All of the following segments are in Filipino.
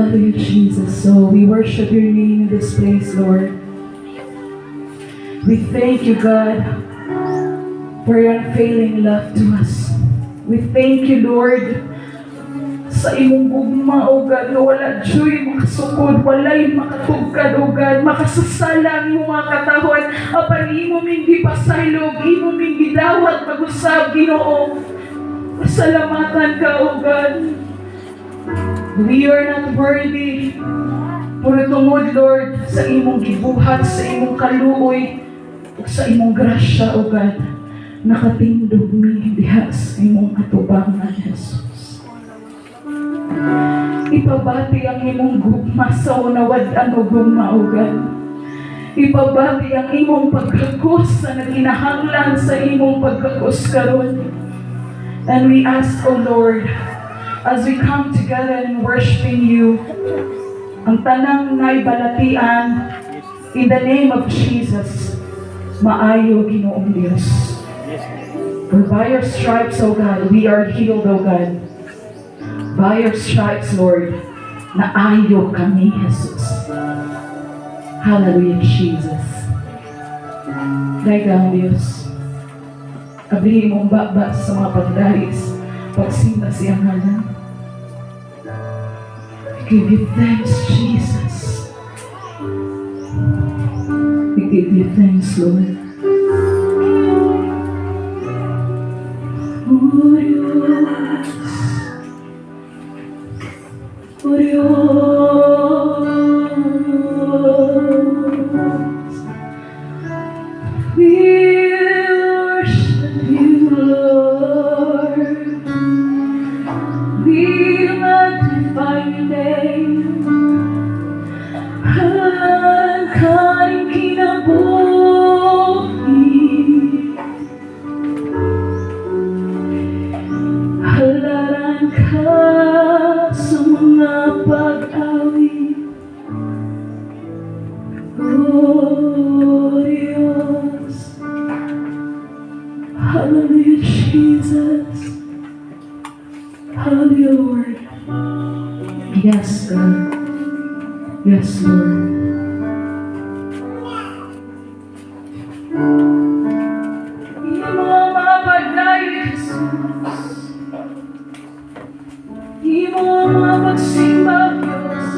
Hallelujah, Jesus. So we worship your name in this place, Lord. We thank you, God, for your unfailing love to us. We thank you, Lord, sa imong gugma, O God, na wala dyo'y makasukod, wala'y makatugkad, O God, makasasala ang iyong mga katahon, apan imo ming gipasaylog, imo ming gidawat, mag-usab, Ginoo. Pasalamatan ka, O God. We are not worthy. Puro tungod, Lord, sa imong gibuhat, sa imong kaluoy, sa imong grasya, O God, nakatindog mi diha sa imong atubangan, Jesus. Ipabati ang imong gugma sa unawad-an o gugma, O God. Ipabati ang imong pagkakos sa naginahanglan sa imong pagkakos karon. And we ask, O Lord, as we come together in worshiping you, ang tanang naibalatian, in the name of Jesus, maayo, Ginoong Diyos. For by your stripes, O God, we are healed, O God. By your stripes, Lord, naayo kami, Jesus. Hallelujah, Jesus. Dagang Diyos, abrihin mong baba sa mga pagdais, pagsimba siyang ngalan. We give you thanks, Jesus. We give you thanks, Lord. Oh Diyos, we worship you, Lord. We magnify your name. Ang kaing kinabuhi, halaran ka sa mga pag-awit. Oh Diyos, hallelujah, Jesus. Hallelujah, Lord. Yes, God. Yes, Lord. Imo mga pagdaya, Jesus. Imo mga pagsimba, Diyos.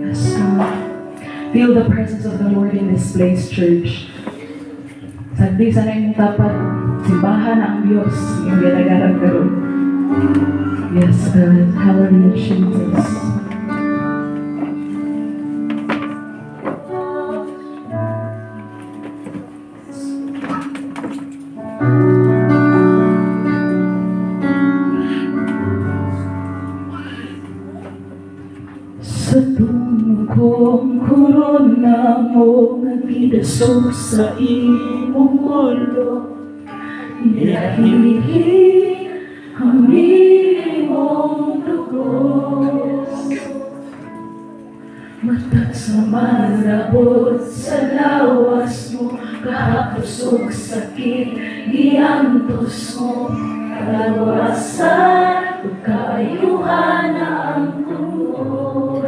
Yes, God. Feel the presence of the Lord in this place, church. Sagdi sana yung tapat, simbahan ang Diyos, yung ginagalang karoon. Yes, God. Hallelujah, Jesus. Sa tungkong korona mo nagkidasok sa imong ulo, nilahili ang imong dugo. Matag sa malabot sa lawas mo, kahapusog sakit, giantos mo, kalawasan, pagkaayuhan na ang tungkol.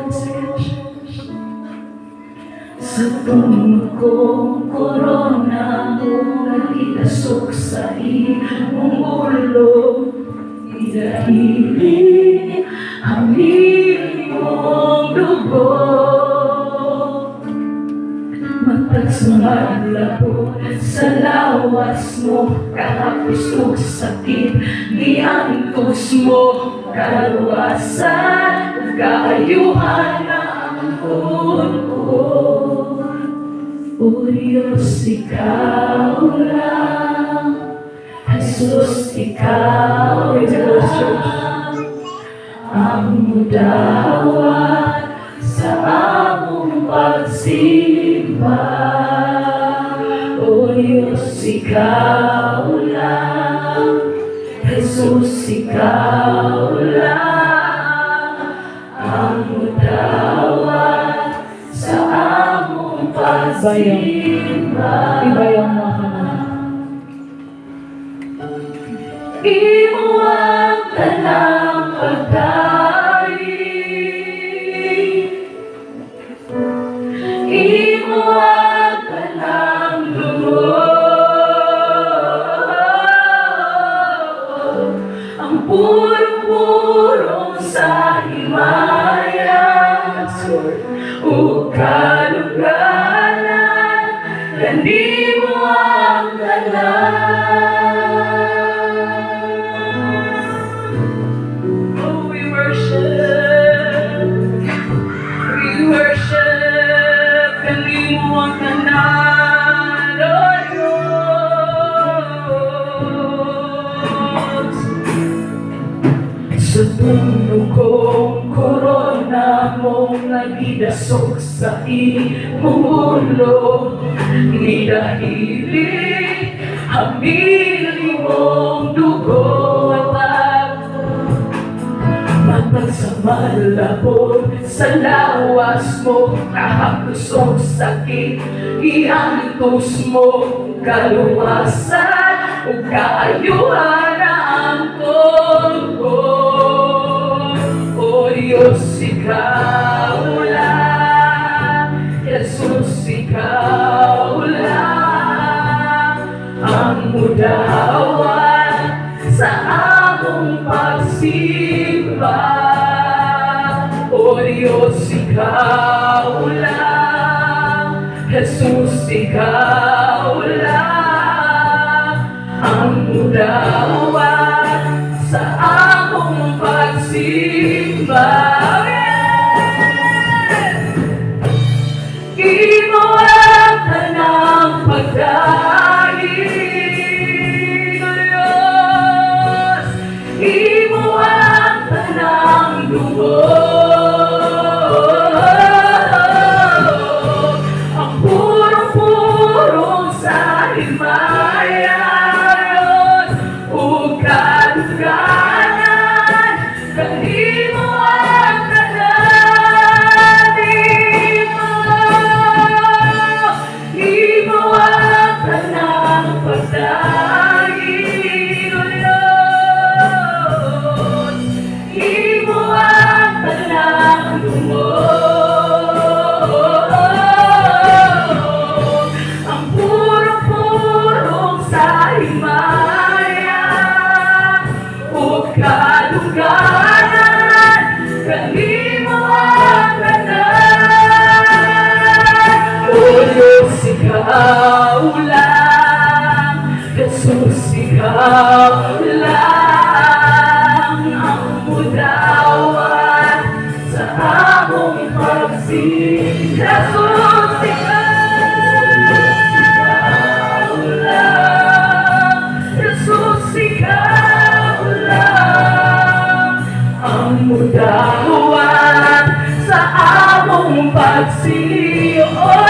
Sa tungkong korona mo, nagkidasok sa imong ulo, idahili ang imong dugo. Matag sa malabot sa lawas mo, kahapusog sakit, giantos mo, kalawasan, kaayuhan na ang tungkol. O Diyos, ikaw lang, Jesus, ikaw lang, ang mudawat sa among pagsimba. O Diyos, ikaw lang, Jesus, ikaw lang, ang mudawat sa among pagsimba. Ibayang mga kanal. ka ng pagdaig, imuwag ka ng loob, ang purong-purong sa himayan, o kalugalan, kanimuwag ka lang. Oh, we worship, kanimuwag ka na, Lord. Sa tunog kong korona mong nagidasok sa iyong ulo, nidahili hamili mong dugo at matag sa malabon sa lawas mo, nakapusok sakit, iantos mo kaluwasan o kaayuhan na ang ko. O Diyos, ikaw lang, Jesus, ikaw lang ang mudawan sa among pagsimba. O Diyos, ikaw lang, Jesus, ikaw lang ang mudawan sa among pagsimba. Imuwag ka ng pagdaig, O Diyos, imuwag ka ng loob, ang purong-purong sa himayan, o kalugalan, kanimuwag ka na, imuwag ka ng pagdaig, O Diyos, imuwag ka ng loob, ang purong-purong sa himayan, o kalugalan, kanimuwag ka na. O Diyos, ikaw lang, Jesus, ikaw lang ang mudawan sa among pagsimba. Jesus, ikaw lang, Jesus, ikaw lang ang mudawan sa among pagsimba.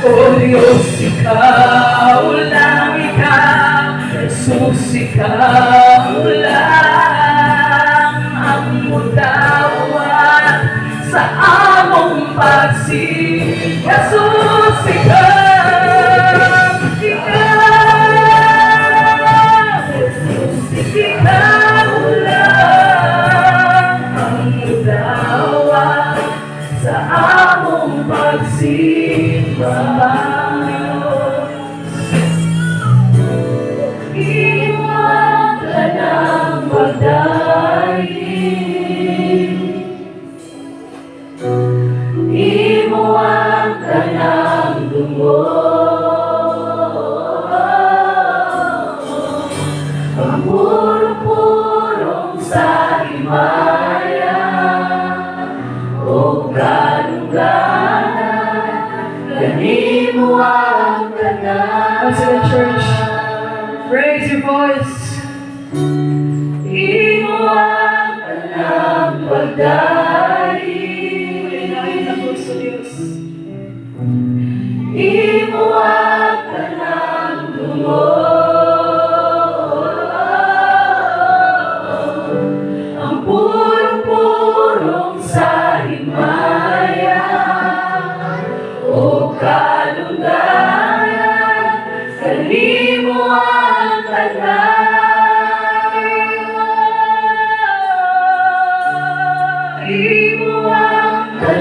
O Diyos, ikaw lang, ikaw, Jesus, ikaw lang ang mudawan sa among pagsimba. Jesus, ikaw, Jesus, ikaw lang ang mudawan sa among pagsimba. Imuwag ka ng pagdaig, imuwag ka ng loob, ang purong-purong sa himayan, o kalugalan, kanimuwag ka na. Once in the church, raise your voice. Imuwag ka ng pagdaig, imuwag ka ng loob, ang purong-purong sa himayan, o kalugalan, kanimuwag ka na.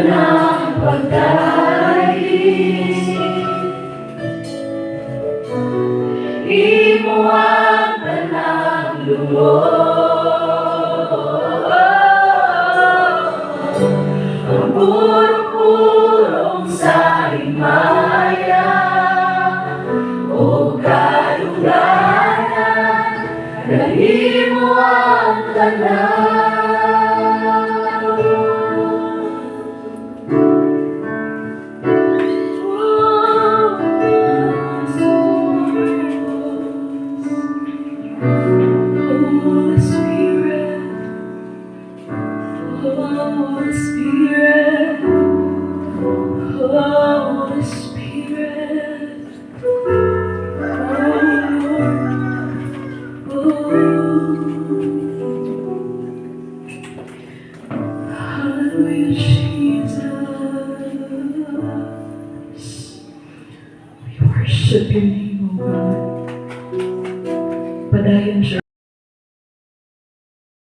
ng pagkain. Imo ang tanang loob, ang purong-purong sa himaya o kadungganan, na imo ang tanan. Holy Spirit, Holy Spirit, Holy Spirit, hallelujah, Jesus. We worship your name, O God. Padayon siya.